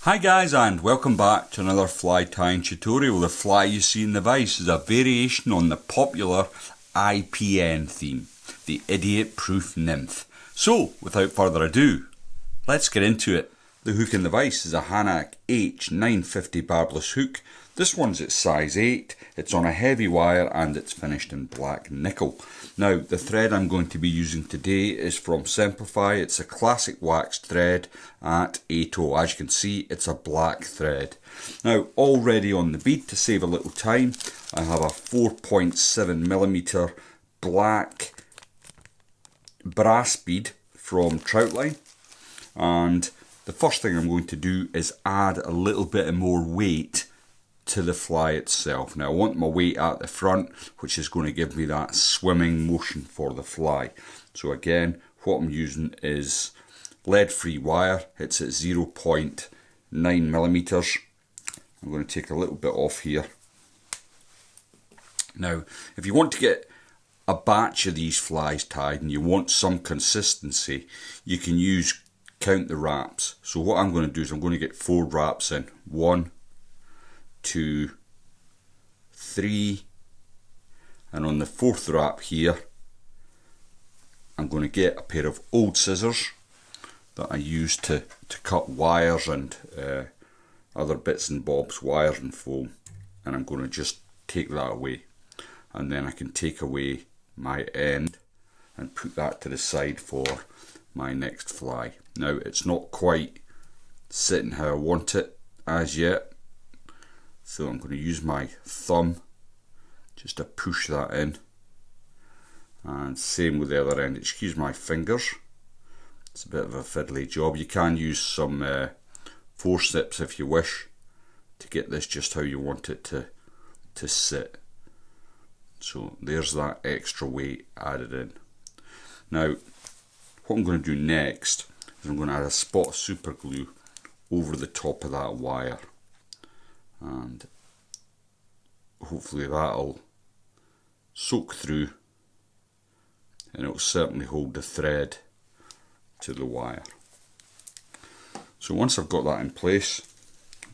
Hi guys, and welcome back to another fly tying tutorial. The fly you see in the vise is a variation on the popular IPN theme, the Idiot Proof Nymph. So, without further ado, let's get into it. The hook in the vise is a Hanak H950 barbless hook. This one's at size 8, it's on a heavy wire and it's finished in black nickel. Now the thread I'm going to be using today is from Simplify. It's a classic waxed thread at 8/0. As you can see, it's a black thread. Now already on the bead, to save a little time, I have a 4.7mm black brass bead from Trout, and the first thing I'm going to do is add a little bit more weight to the fly itself. Now I want my weight at the front, which is going to give me that swimming motion for the fly. So again, what I'm using is lead-free wire. It's at 0.9mm. I'm going to take a little bit off here. Now, if you want to get a batch of these flies tied and you want some consistency, you can count the wraps. So what I'm going to do is I'm going to get 4 wraps in. 1, 2, 3, and on the 4th wrap here I'm going to get a pair of old scissors that I use to cut wires and other bits and bobs, wires and foam, and I'm going to just take that away, and then I can take away my end and put that to the side for my next fly. Now it's not quite sitting how I want it as yet, so I'm going to use my thumb just to push that in, and same with the other end. Excuse my fingers, it's a bit of a fiddly job. You can use some forceps if you wish to get this just how you want it to sit. So there's that extra weight added in. Now what I'm going to do next is I'm going to add a spot of super glue over the top of that wire, and hopefully that'll soak through and it'll certainly hold the thread to the wire. So once I've got that in place,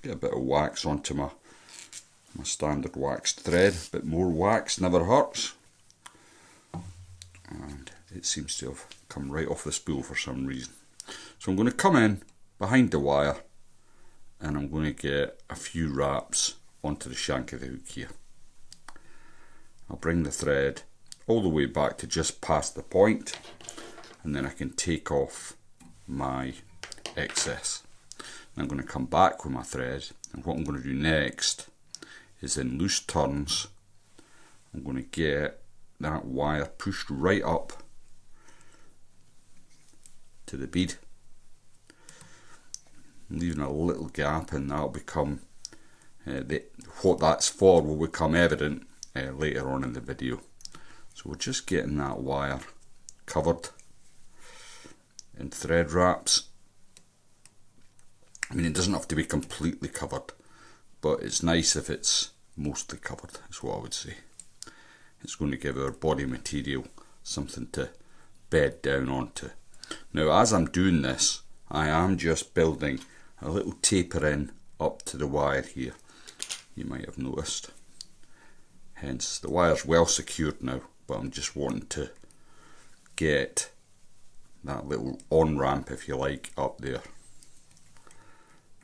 get a bit of wax onto my standard waxed thread. A bit more wax never hurts, and it seems to have come right off the spool for some reason. So I'm going to come in behind the wire and I'm going to get a few wraps onto the shank of the hook here. I'll bring the thread all the way back to just past the point, and then I can take off my excess. And I'm going to come back with my thread, and what I'm going to do next is in loose turns I'm going to get that wire pushed right up to the bead, leaving a little gap, and that'll become what that's for will become evident later on in the video. So we're just getting that wire covered in thread wraps. I mean, it doesn't have to be completely covered, but it's nice if it's mostly covered, is what I would say. It's going to give our body material something to bed down onto. Now as I'm doing this, I am just building a little taper in up to the wire here, you might have noticed. Hence the wire's well secured now, but I'm just wanting to get that little on ramp, if you like, up there.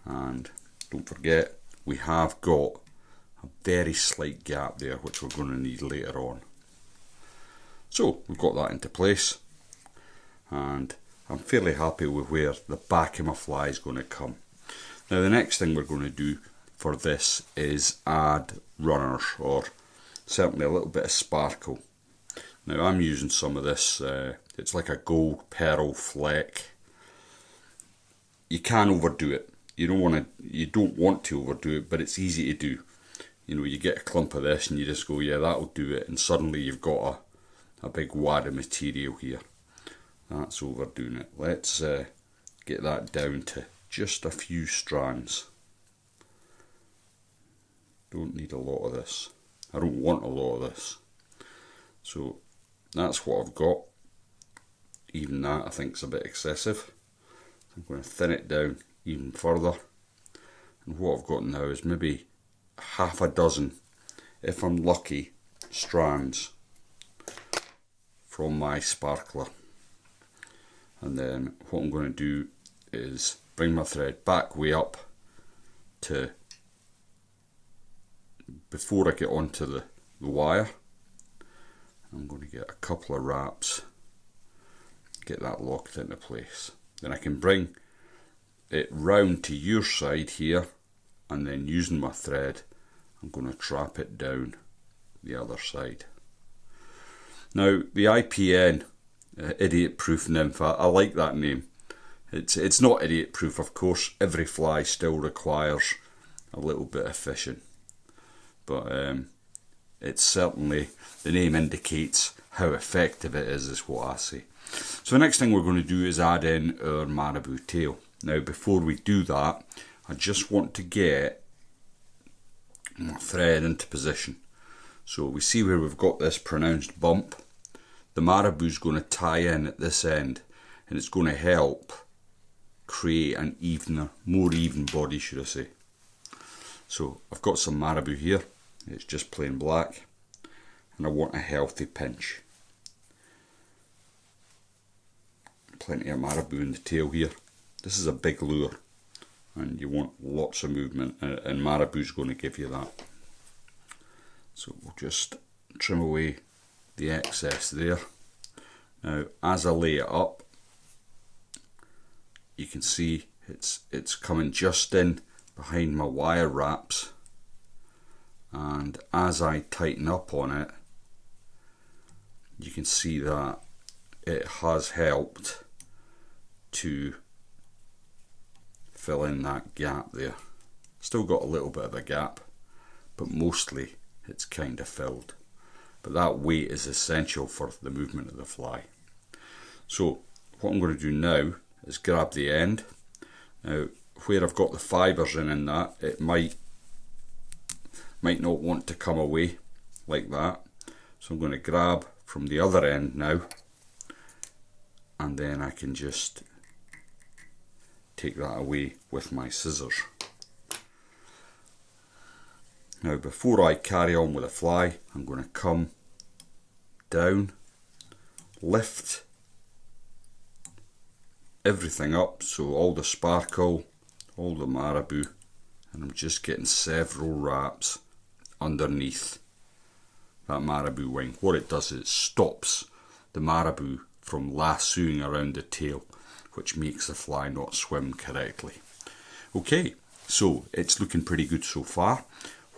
And don't forget, we have got a very slight gap there which we're going to need later on. So we've got that into place, and I'm fairly happy with where the back of my fly is going to come. Now the next thing we're going to do for this is add runners, or certainly a little bit of sparkle. Now I'm using some of this, it's like a gold pearl fleck. You can overdo it. You don't want to overdo it, but it's easy to do. You know, you get a clump of this and you just go, yeah, that'll do it, and suddenly you've got a big wad of material here. That's overdoing it. Let's get that down to just a few strands. Don't need a lot of this. I don't want a lot of this. So that's what I've got. Even that I think is a bit excessive. I'm going to thin it down even further. And what I've got now is maybe half a dozen, if I'm lucky, strands from my sparkler. And then what I'm going to do is bring my thread back way up to before I get onto the wire. I'm going to get a couple of wraps, get that locked into place. Then I can bring it round to your side here, and then using my thread I'm going to trap it down the other side. Now the IPN, Idiot Proof Nymph, I like that name. It's not idiot proof, of course. Every fly still requires a little bit of fishing, but it's certainly, the name indicates how effective it is what I say. So the next thing we're going to do is add in our marabou tail. Now before we do that, I just want to get my thread into position. So we see where we've got this pronounced bump. The marabou's going to tie in at this end, and it's going to help create an evener, more even body, should I say. So I've got some marabou here, it's just plain black, and I want a healthy pinch. Plenty of marabou in the tail here. This is a big lure, and you want lots of movement, and marabou's going to give you that. So we'll just trim away the excess there. Now as I lay it up, you can see it's coming just in behind my wire wraps, and as I tighten up on it, you can see that it has helped to fill in that gap there. Still got a little bit of a gap, but mostly it's kind of filled. But that weight is essential for the movement of the fly. So what I'm going to do now is grab the end. Now where I've got the fibres in that, it might not want to come away like that. So I'm going to grab from the other end now, and then I can just take that away with my scissors. Now before I carry on with the fly, I'm going to come down, lift everything up, so all the sparkle, all the marabou, and I'm just getting several wraps underneath that marabou wing. What it does is it stops the marabou from lassoing around the tail, which makes the fly not swim correctly. Okay, so it's looking pretty good so far.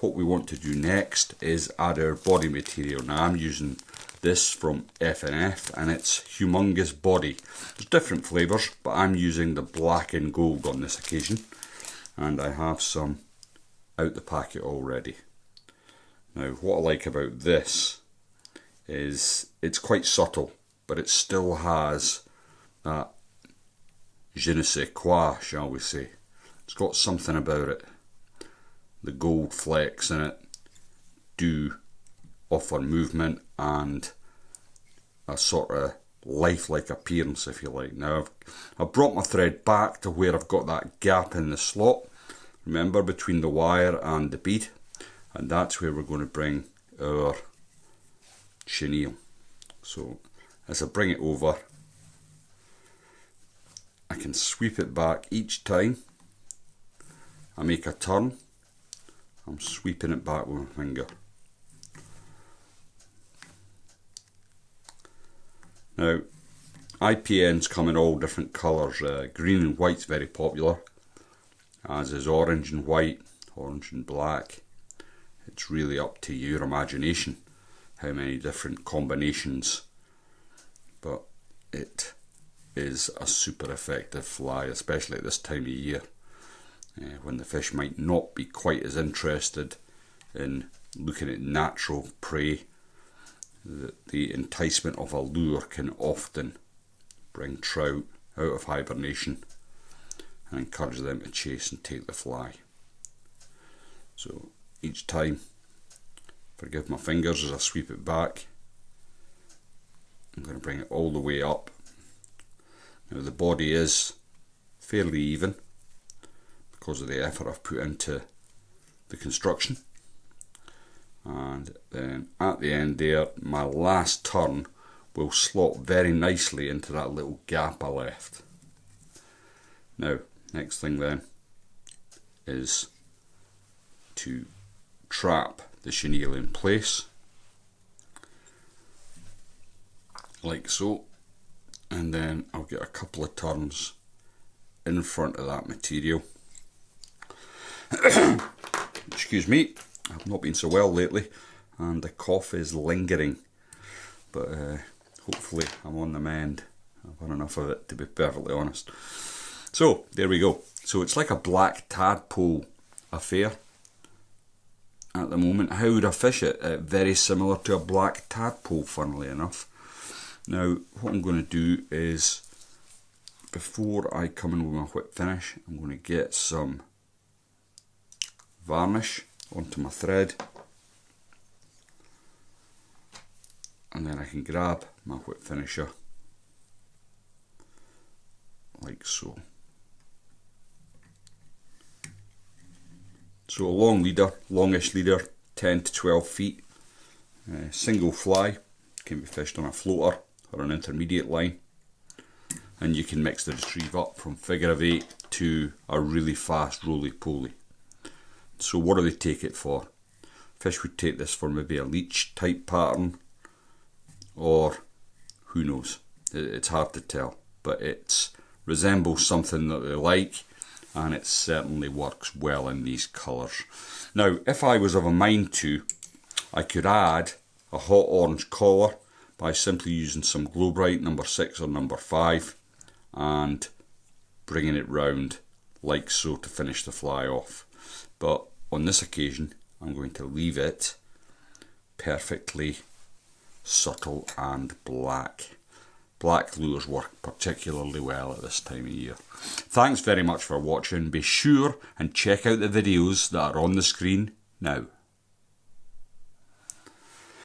What we want to do next is add our body material. Now I'm using this from F&F, and it's Humongous Body. There's different flavours, but I'm using the black and gold on this occasion, and I have some out the packet already. Now what I like about this is it's quite subtle, but it still has that je ne sais quoi, shall we say. It's got something about it. The gold flecks in it do offer movement and a sort of lifelike appearance, if you like. Now I've brought my thread back to where I've got that gap in the slot, remember, between the wire and the bead, and that's where we're going to bring our chenille. So as I bring it over, I can sweep it back each time I make a turn. I'm sweeping it back with my finger. Now, IPNs come in all different colours. Green and white's very popular, as is orange and white, orange and black. It's really up to your imagination how many different combinations, but it is a super effective fly, especially at this time of year, when the fish might not be quite as interested in looking at natural prey. The enticement of a lure can often bring trout out of hibernation and encourage them to chase and take the fly. So each time, forgive my fingers as I sweep it back, I'm going to bring it all the way up. Now the body is fairly even, because of the effort I've put into the construction. And then at the end there, my last turn will slot very nicely into that little gap I left. Now, next thing then is to trap the chenille in place, like so, and then I'll get a couple of turns in front of that material. Excuse me, I've not been so well lately and the cough is lingering, but hopefully I'm on the mend. I've had enough of it, to be perfectly honest. So there we go. So it's like a black tadpole affair at the moment. How would I fish it? Very similar to a black tadpole, funnily enough. Now what I'm going to do is, before I come in with my whip finish, I'm going to get some varnish onto my thread, and then I can grab my whip finisher like so. So a long leader, longish leader, 10 to 12 feet, single fly, can be fished on a floater or an intermediate line, and you can mix the retrieve up from figure of 8 to a really fast roly-poly. So what do they take it for? Fish would take this for maybe a leech type pattern, or who knows, it's hard to tell, but it resembles something that they like, and it certainly works well in these colours. Now if I was of a mind to, I could add a hot orange collar by simply using some Glow Bright number 6 or number 5 and bringing it round like so to finish the fly off. But on this occasion I'm going to leave it perfectly subtle and black. Black lures work particularly well at this time of year. Thanks very much for watching. Be sure and check out the videos that are on the screen now.